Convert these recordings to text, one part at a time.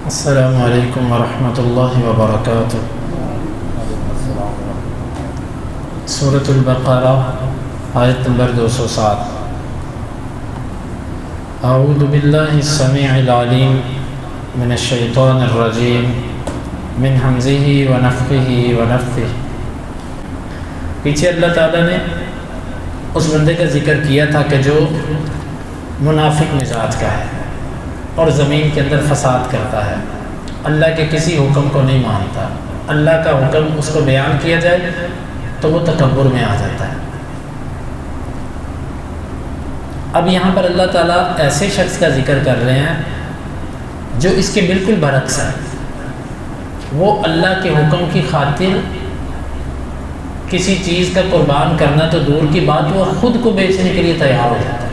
السلام علیکم ورحمۃ اللہ وبرکاتہ۔ سورۃ البقرہ آیت نمبر 207۔ اعوذ باللہ السمیع العلیم من الشیطان الرجیم من حمزہ ونفخہ ونفثہ۔ پیچھے اللہ تعالیٰ نے اس بندے کا ذکر کیا تھا کہ جو منافق مزاج کا ہے اور زمین کے اندر فساد کرتا ہے، اللہ کے کسی حکم کو نہیں مانتا، اللہ کا حکم اس کو بیان کیا جائے تو وہ تکبر میں آ جاتا ہے۔ اب یہاں پر اللہ تعالیٰ ایسے شخص کا ذکر کر رہے ہیں جو اس کے بالکل برعکس ہے۔ وہ اللہ کے حکم کی خاطر کسی چیز کا قربان کرنا تو دور کی بات، وہ خود کو بیچنے کے لیے تیار ہو جاتا ہے۔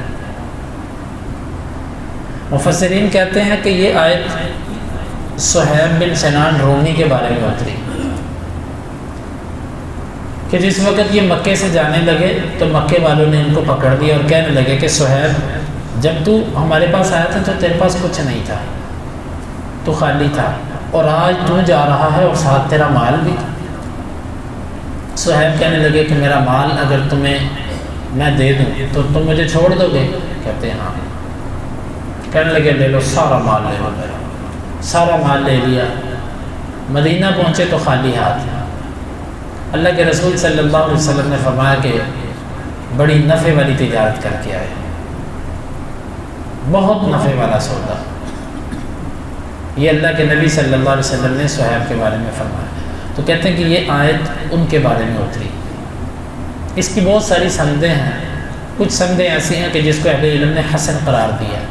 مفسرین کہتے ہیں کہ یہ آیت صہیب بن سنان رومی کے بارے میں اتری کہ جس وقت یہ مکے سے جانے لگے تو مکے والوں نے ان کو پکڑ دیا اور کہنے لگے کہ صہیب، جب تو ہمارے پاس آیا تھا تو تیرے پاس کچھ نہیں تھا، تو خالی تھا، اور آج تو جا رہا ہے اور ساتھ تیرا مال بھی تھا۔ صہیب کہنے لگے کہ میرا مال اگر تمہیں میں دے دوں تو تم مجھے چھوڑ دو گے؟ کہتے ہیں ہاں۔ کہنے لگے لے لو، سارا مال لے لو۔ میرا سارا مال لے لیا۔ مدینہ پہنچے تو خالی ہاتھ۔ اللہ کے رسول صلی اللہ علیہ وسلم نے فرمایا کہ بڑی نفع والی تجارت کر کے آئے، بہت نفع والا سودا۔ یہ اللہ کے نبی صلی اللہ علیہ وسلم نے صہیب کے بارے میں فرمایا۔ تو کہتے ہیں کہ یہ آیت ان کے بارے میں اتری۔ اس کی بہت ساری سندیں ہیں، کچھ سندیں ایسی ہیں کہ جس کو اہل علم نے حسن قرار دیا۔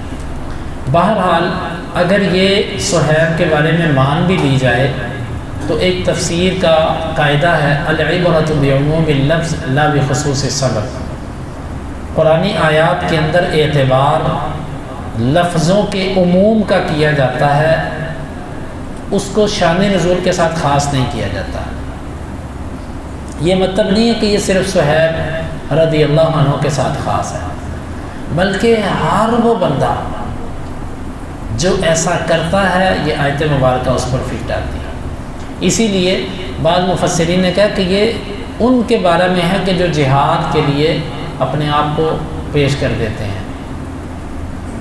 بہرحال اگر یہ صہیب کے بارے میں مان بھی لی جائے تو ایک تفسیر کا قاعدہ ہے العبرۃ بعموم اللفظ لا بخصوص السبب۔ قرآنی آیات کے اندر اعتبار لفظوں کے عموم کا کیا جاتا ہے، اس کو شان نزول کے ساتھ خاص نہیں کیا جاتا۔ یہ مطلب نہیں ہے کہ یہ صرف صہیب رضی اللہ عنہ کے ساتھ خاص ہے، بلکہ ہر وہ بندہ جو ایسا کرتا ہے یہ آیت مبارکہ اس پر فٹ آتی ہے۔ اسی لیے بعض مفسرین نے کہا کہ یہ ان کے بارے میں ہے کہ جو جہاد کے لیے اپنے آپ کو پیش کر دیتے ہیں،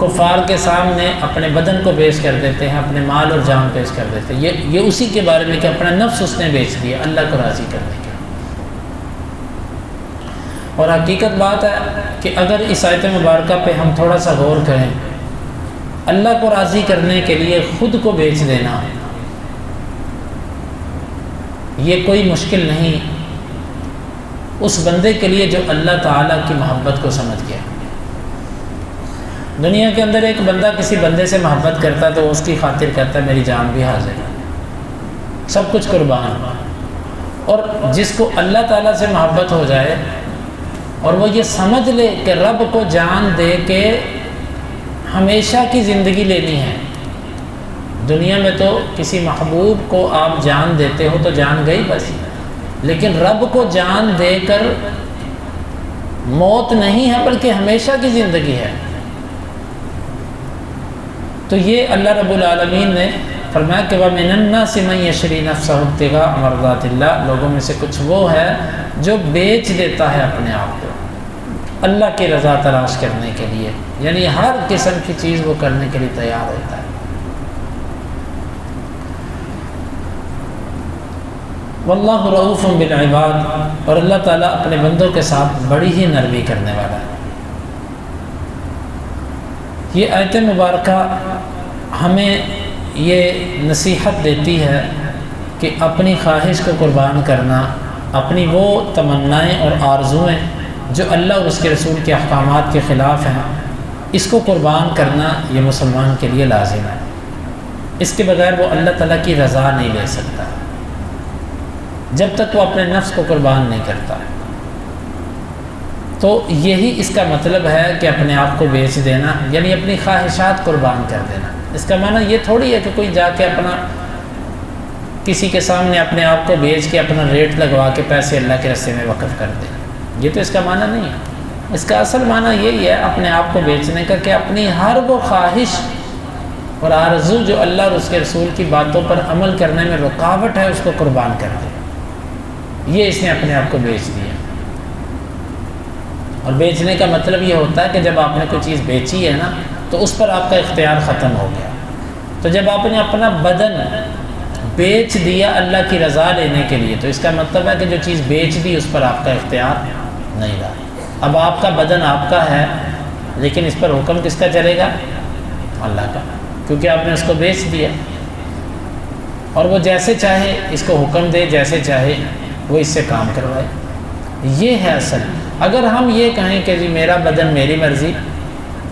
کفار کے سامنے اپنے بدن کو پیش کر دیتے ہیں، اپنے مال اور جان پیش کر دیتے ہیں۔ یہ اسی کے بارے میں کہ اپنا نفس اس نے بیچ دیا اللہ کو راضی کرنے کے۔ اور حقیقت بات ہے کہ اگر اس آیت مبارکہ پہ ہم تھوڑا سا غور کریں، اللہ کو راضی کرنے کے لیے خود کو بیچ دینا یہ کوئی مشکل نہیں اس بندے کے لیے جو اللہ تعالیٰ کی محبت کو سمجھ گیا۔ دنیا کے اندر ایک بندہ کسی بندے سے محبت کرتا ہے تو اس کی خاطر کہتا ہے میری جان بھی حاضر ہے، سب کچھ قربان۔ اور جس کو اللہ تعالیٰ سے محبت ہو جائے اور وہ یہ سمجھ لے کہ رب کو جان دے کے ہمیشہ کی زندگی لینی ہے۔ دنیا میں تو کسی محبوب کو آپ جان دیتے ہو تو جان گئی بس، لیکن رب کو جان دے کر موت نہیں ہے بلکہ ہمیشہ کی زندگی ہے۔ تو یہ اللہ رب العالمین نے فرمایا کہ وَمِنَ النَّاسِ مَن يَشْرِي نَفْسَهُ ابْتِغَاءَ مَرْضَاتِ اللَّهِ، لوگوں میں سے کچھ وہ ہے جو بیچ دیتا ہے اپنے آپ کو اللہ کی رضا تلاش کرنے کے لیے، یعنی ہر قسم کی چیز وہ کرنے کے لیے تیار ہوتا ہے۔ واللہ رؤوف بالعباد، اور اللہ تعالیٰ اپنے بندوں کے ساتھ بڑی ہی نرمی کرنے والا ہے۔ یہ آیت مبارکہ ہمیں یہ نصیحت دیتی ہے کہ اپنی خواہش کو قربان کرنا، اپنی وہ تمنائیں اور آرزوئیں جو اللہ اور اس کے رسول کے احکامات کے خلاف ہیں، اس کو قربان کرنا یہ مسلمان کے لیے لازم ہے۔ اس کے بغیر وہ اللہ تعالیٰ کی رضا نہیں لے سکتا جب تک وہ اپنے نفس کو قربان نہیں کرتا۔ تو یہی اس کا مطلب ہے کہ اپنے آپ کو بیچ دینا، یعنی اپنی خواہشات قربان کر دینا۔ اس کا معنی یہ تھوڑی ہے کہ کوئی جا کے اپنا کسی کے سامنے اپنے آپ کو بیچ کے اپنا ریٹ لگوا کے پیسے اللہ کے راستے میں وقف کر دے، یہ تو اس کا معنی نہیں ہے۔ اس کا اصل معنی یہی ہے اپنے آپ کو بیچنے کا کہ اپنی ہر وہ خواہش اور آرزو جو اللہ اور اس کے رسول کی باتوں پر عمل کرنے میں رکاوٹ ہے اس کو قربان کر دے۔ یہ اس نے اپنے آپ کو بیچ دیا۔ اور بیچنے کا مطلب یہ ہوتا ہے کہ جب آپ نے کوئی چیز بیچی ہے نا تو اس پر آپ کا اختیار ختم ہو گیا۔ تو جب آپ نے اپنا بدن بیچ دیا اللہ کی رضا لینے کے لیے تو اس کا مطلب ہے کہ جو چیز بیچ دی اس پر آپ کا اختیار نہیں رہا۔ اب آپ کا بدن آپ کا ہے لیکن اس پر حکم کس کا چلے گا؟ اللہ کا، کیونکہ آپ نے اس کو بیچ دیا۔ اور وہ جیسے چاہے اس کو حکم دے، جیسے چاہے وہ اس سے کام کروائے۔ یہ ہے اصل۔ اگر ہم یہ کہیں کہ جی میرا بدن میری مرضی،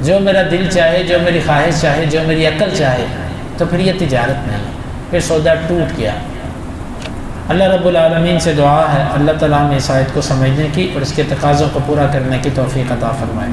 جو میرا دل چاہے، جو میری خواہش چاہے، جو میری عقل چاہے، تو پھر یہ تجارت نہیں، پھر سودا ٹوٹ گیا۔ اللہ رب العالمین سے دعا ہے اللہ تعالیٰ ہمیں اس آیت کو سمجھنے کی اور اس کے تقاضوں کو پورا کرنے کی توفیق عطا فرمائے۔